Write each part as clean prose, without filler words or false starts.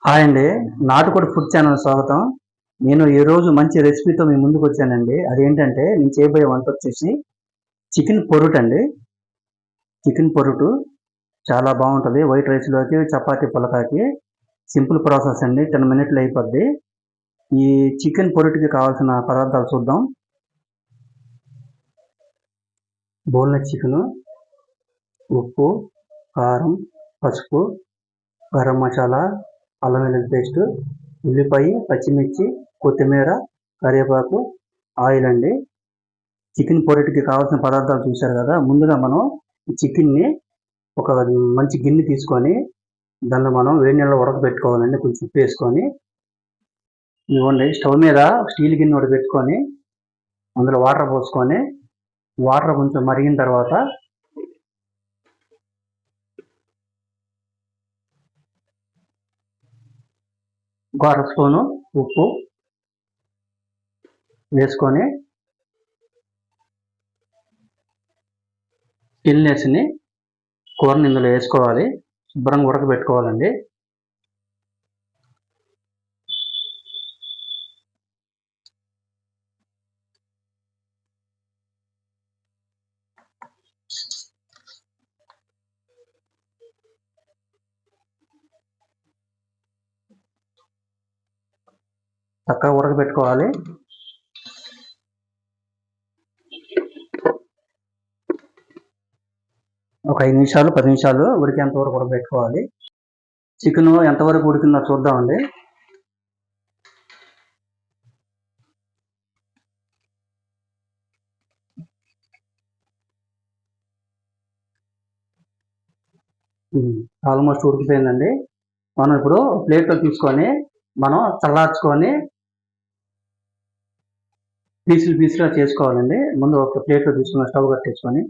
Hi అండి. నాటుకోడి food channel స్వాగతం. నేను ఈరోజు మంచి రెసిపీతో మీ ముందుకు వచ్చానండి. అదేంటంటే నేను చేయబోయే వంట వచ్చేసి చికెన్ పొరుటు అండి. చికెన్ పొరుటు చాలా బాగుంటుంది. వైట్ రైస్లోకి చపాతీ పులకాకి సింపుల్ ప్రాసెస్ అండి. 10 మినిట్లు అయిపోద్ది. ఈ చికెన్ పొరుటుకి కావాల్సిన పదార్థాలు చూద్దాం. బోన్లెస్ చికెను, ఉప్పు, కారం, పసుపు, గరం మసాలా, అల్లం వెల్లుల్లి పేస్టు, ఉల్లిపాయ, పచ్చిమిర్చి, కొత్తిమీర, కరివేపాకు, ఆయిల్ అండి. చికెన్ పొరటికి కావాల్సిన పదార్థాలు చూశారు కదా. ముందుగా మనం ఈ చికెన్ని ఒక మంచి గిన్నె తీసుకొని దానిలో మనం వేడి నీళ్ళలో ఉడకబెట్టుకోవాలండి. కొంచెం ఉప్పు వేసుకొని ఇవ్వండి. స్టవ్ మీద స్టీల్ గిన్నె ఒకటి పెట్టుకొని అందులో వాటర్ పోసుకొని వాటర్ కొంచెం మరిగిన తర్వాత ఒక అర స్పూను ఉప్పు వేసుకొని స్టిల్నెస్ని కూరని ఇందులో వేసుకోవాలి. శుభ్రంగా ఉడకబెట్టుకోవాలండి. చక్కగా ఉడకబెట్టుకోవాలి. ఒక 5 నిమిషాలు 10 నిమిషాలు ఉడికేంత వరకు ఉడకబెట్టుకోవాలి. చికెన్ ఎంతవరకు ఉడికిందో చూద్దామండి. ఆల్మోస్ట్ ఉడికిపోయిందండి. మనం ఇప్పుడు ప్లేట్లో తీసుకొని మనం చల్లార్చుకొని పీసులుగా చేసుకోవాలండి. ముందు ఒక ప్లేట్లో తీసుకుని స్టవ్ కట్టేసుకొని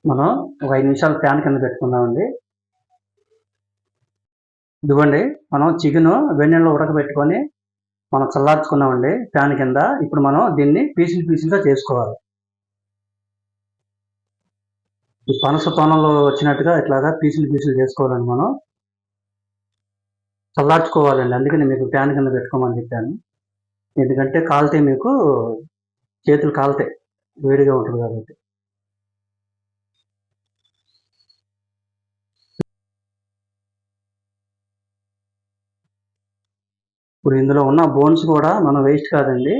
మనం ఒక 5 నిమిషాలు ఫ్యాన్ కింద పెట్టుకుందామండి. ఇదిగోండి, మనం చికెన్ వెన్నెల్లో ఉడకబెట్టుకొని మనం చల్లార్చుకున్నామండి ఫ్యాన్ కింద. ఇప్పుడు మనం దీన్ని పీసులుగా చేసుకోవాలి. ఈ పనస తోనలో వచ్చినట్టుగా ఇట్లాగా పీసులు చేసుకోవాలండి. మనం చల్లార్చుకోవాలండి. అందుకని మీకు ఫ్యాన్ కింద పెట్టుకోమని చెప్పాను. ఎందుకంటే కాలితే మీకు చేతులు కాలుతాయి, వేడిగా ఉంటుంది కాబట్టి. ఇప్పుడు ఇందులో ఉన్న బోన్స్ కూడా మనం వేస్ట్ కాదండి.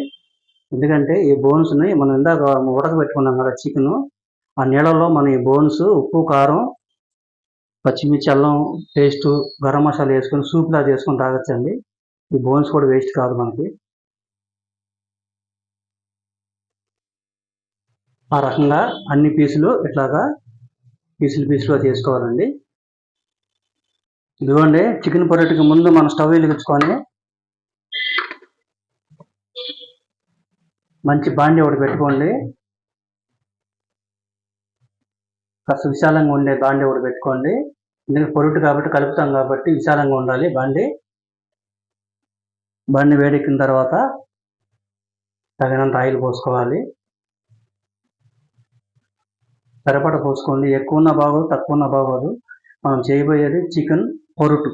ఎందుకంటే ఈ బోన్స్ని మనం ఇందాక ఉడకబెట్టుకున్నాం కదా చికెన్, ఆ నీళ్ళలో మనం ఈ బోన్స్, ఉప్పు, కారం, పచ్చిమిర్చి, అల్లం పేస్టు, గరం మసాలా వేసుకొని సూప్లా చేసుకొని తాగొచ్చండి. ఈ బోన్స్ కూడా వేస్ట్ కాదు మనకి. ఆ రకంగా అన్ని పీసులు ఇట్లాగా పీసులుగా చేసుకోవాలండి. ఇదిగోండి, చికెన్ పొరటికి ముందు మనం స్టవ్ వెలిగించుకొని మంచి బాండి ఒకటి పెట్టుకోండి. కాస్త విశాలంగా ఉండే బాండి ఒకటి పెట్టుకోండి. ఎందుకంటే పొరుటు కాబట్టి కలుపుతాం కాబట్టి విశాలంగా ఉండాలి బాండి. వేడెక్కిన తర్వాత తగినంత ఆయిల్ పోసుకోవాలి. సరిపడ పోసుకోండి. ఎక్కువ ఉన్న బాగోదు, తక్కువ ఉన్న బాగోదు. మనం చేయబోయేది చికెన్ పొరుటు.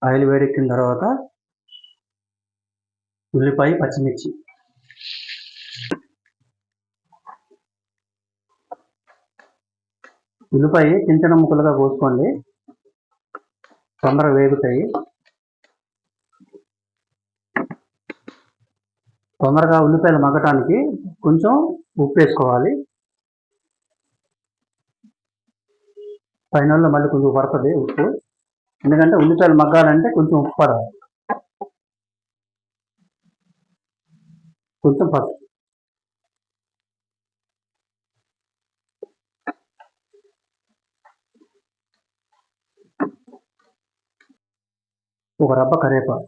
ఆయిల్ వేడెక్కిన తర్వాత ఉల్లిపాయ, పచ్చిమిర్చి, ఉల్లిపాయ చిన్న ముక్కలుగా కోసుకోండి, తొందరగా వేగుతాయి. తొందరగా ఉల్లిపాయలు మగ్గటానికి కొంచెం ఉప్పు వేసుకోవాలి. పైన మళ్ళీ కొంచెం పడుతుంది ఉప్పు. ఎందుకంటే ఉల్లిపాయలు మగ్గాలంటే కొంచెం ఉప్పు పడాలి. కొంచెం పసుపు, ఒక రబ్బ కరివేపాకు,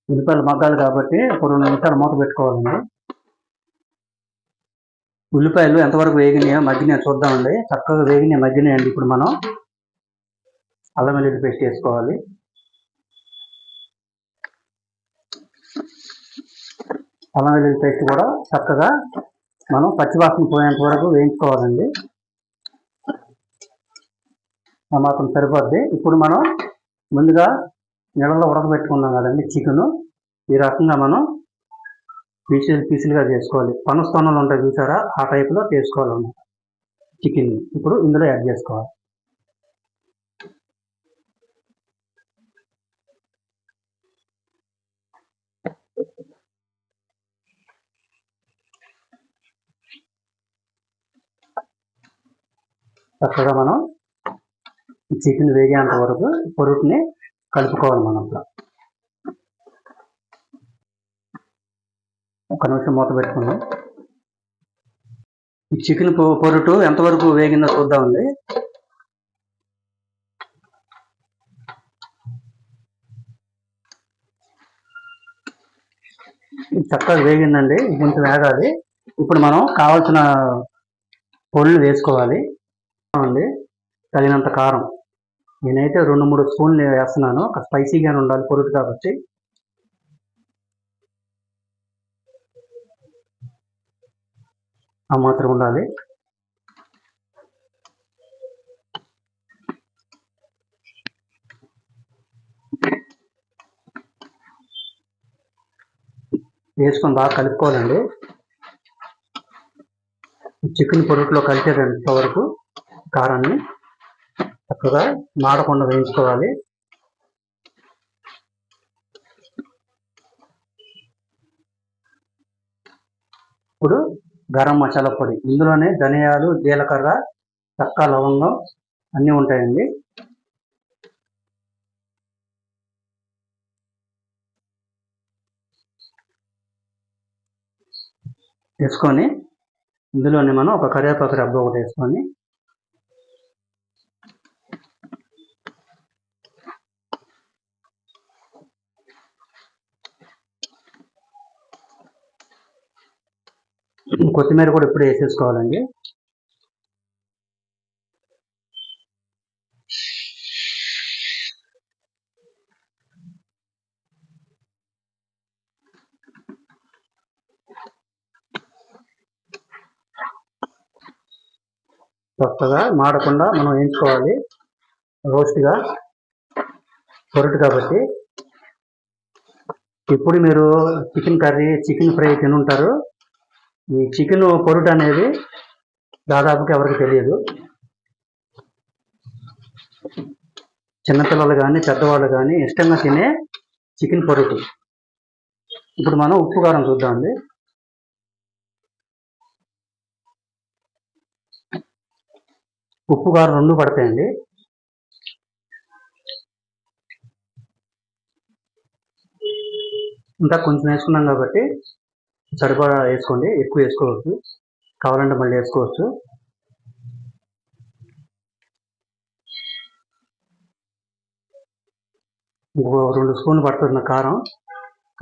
ఉల్లిపాయలు మగ్గాలి కాబట్టి ఒక 2 నిమిషాలు మూత పెట్టుకోవాలండి. ఉల్లిపాయలు ఎంతవరకు వేగినాయో మగ్గినాయో చూద్దామండి. చక్కగా వేగినాయి మగ్గినాయండి. ఇప్పుడు మనం అల్లం వెల్లుల్లి పేస్ట్ వేసుకోవాలి. అల్లం వెల్లుల్లి పేస్ట్ కూడా చక్కగా మనం పచ్చివాసన పోయేంత వరకు వేయించుకోవాలండి. ఆ మాత్రం సరిపోద్ది. ఇప్పుడు మనం ముందుగా నీళ్ళలో ఉడకబెట్టుకున్నాం కదండి చికెను. ఈ రకంగా మనం పీసులుగా చేసుకోవాలి. పనస్తోనలు ఉంటాయి చూసారా, ఆ టైపులో చేసుకోవాలి చికెన్. ఇప్పుడు ఇందులో యాడ్ చేసుకోవాలి. చక్కగా మనం చికెన్ వేగేంత వరకు పొరుటుని కలుపుకోవాలి. మనం ఒక నిమిషం మూత పెట్టుకుందాం. ఈ చికెన్ పొరుటు ఎంతవరకు వేగిందో చూద్దామండి. చక్కగా వేగిందండి. కొంచెం వేగాలి. ఇప్పుడు మనం కావాల్సిన పొడులు వేసుకోవాలి అండి. తగినంత కారం. నేనైతే 2-3 స్పూన్లు వేస్తున్నాను. స్పైసీగానే ఉండాలి పొరుటు కాబట్టి. ఆ మాత్రం ఉండాలి. వేసుకొని బాగా కలుపుకోవాలండి. చికెన్ పొరుటులో కలిసేంత వరకు కారాన్ని చక్కగా మాడకుండా వేయించుకోవాలి. ఇప్పుడు గరం మసాలా పొడి. ఇందులోనే ధనియాలు, జీలకర్ర, చెక్క, లవంగం అన్నీ ఉంటాయండి. వేసుకొని ఇందులోనే మనం ఒక కరివేపాకు రబ్బ ఒకటి వేసుకొని కొత్తిమీర కూడా ఇప్పుడు వేసేసుకోవాలండి. చక్కగా మాడకుండా మనం వేయించుకోవాలి. రోస్ట్గా పొరుటు కాబట్టి. ఇప్పుడు మీరు చికెన్ కర్రీ, చికెన్ ఫ్రై తినుంటారు. ఈ చికెన్ పొరుటు అనేది దాదాపుగా ఎవరికి తెలియదు. చిన్నపిల్లలు కానీ పెద్దవాళ్ళు కానీ ఇష్టంగా తినే చికెన్ పొరుటు. ఇప్పుడు మనం ఉప్పు కారం చూద్దామండి. ఉప్పు కారం 2 పడతాయండి. ఇంకా కొంచెం వేసుకున్నాం కాబట్టి సరిపడా వేసుకోండి. ఎక్కువ వేసుకోవచ్చు. కావాలంటే మళ్ళీ వేసుకోవచ్చు. ఇంకో 2 స్పూన్లు పడుతున్న కారం.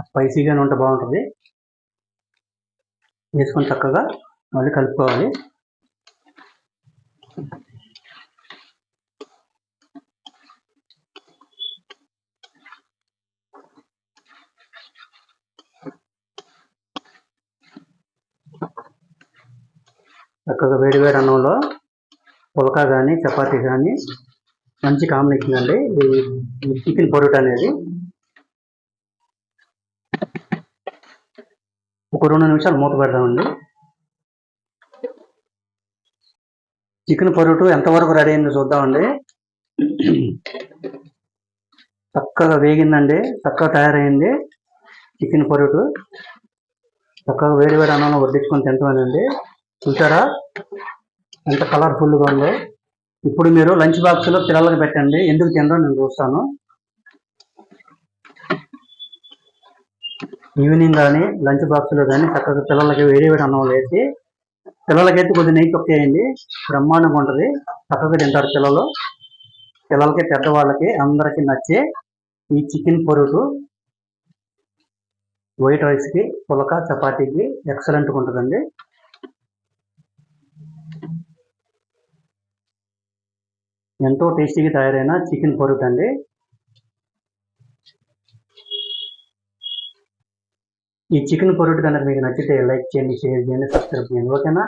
స్పైసీగానే ఉంటే బాగుంటుంది. వేసుకొని చక్కగా మళ్ళీ కలుపుకోవాలి. చక్కగా వేడివేడి అన్నంలో పుల్కా కానీ చపాతీ కానీ మంచి కాంబినేషన్ అండి ఈ చికెన్ పొరుటు అనేది. ఒక 2 నిమిషాలు మూత పెడదామండి. చికెన్ పొరుటు ఎంతవరకు రెడీ అయిందో చూద్దామండి. చక్కగా వేగిందండి. చక్కగా తయారైంది చికెన్ పొరుటు. చక్కగా వేడివేడి అన్నంలో వడ్డించుకొని తింటామనండి. చూసారా ఎంత కలర్ఫుల్గా ఉందో. ఇప్పుడు మీరు లంచ్ బాక్స్లో పిల్లలకి పెట్టండి. ఎందుకు తినరో నేను చూస్తాను. ఈవినింగ్ కానీ లంచ్ బాక్స్లో కానీ చక్కగా పిల్లలకి వేడివేడి అన్నం వేసి, పిల్లలకైతే కొద్దిగా నెయ్యి తొక్కేయండి. బ్రహ్మాండంగా ఉంటుంది. చక్కగా తింటారు పిల్లలు. పిల్లలకి, పెద్దవాళ్ళకి అందరికీ నచ్చే ఈ చికెన్ పొరుటు వైట్ రైస్కి, పులక, చపాతీకి ఎక్సలెంట్గా ఉంటుందండి. ఎంతో టేస్టీగా తయారైన చికెన్ పొరుటు అండి. ఈ చికెన్ పొరుటు కనుక మీకు నచ్చితే లైక్ చేయండి, షేర్ చేయండి, సబ్స్క్రైబ్ చేయండి. ఓకేనా?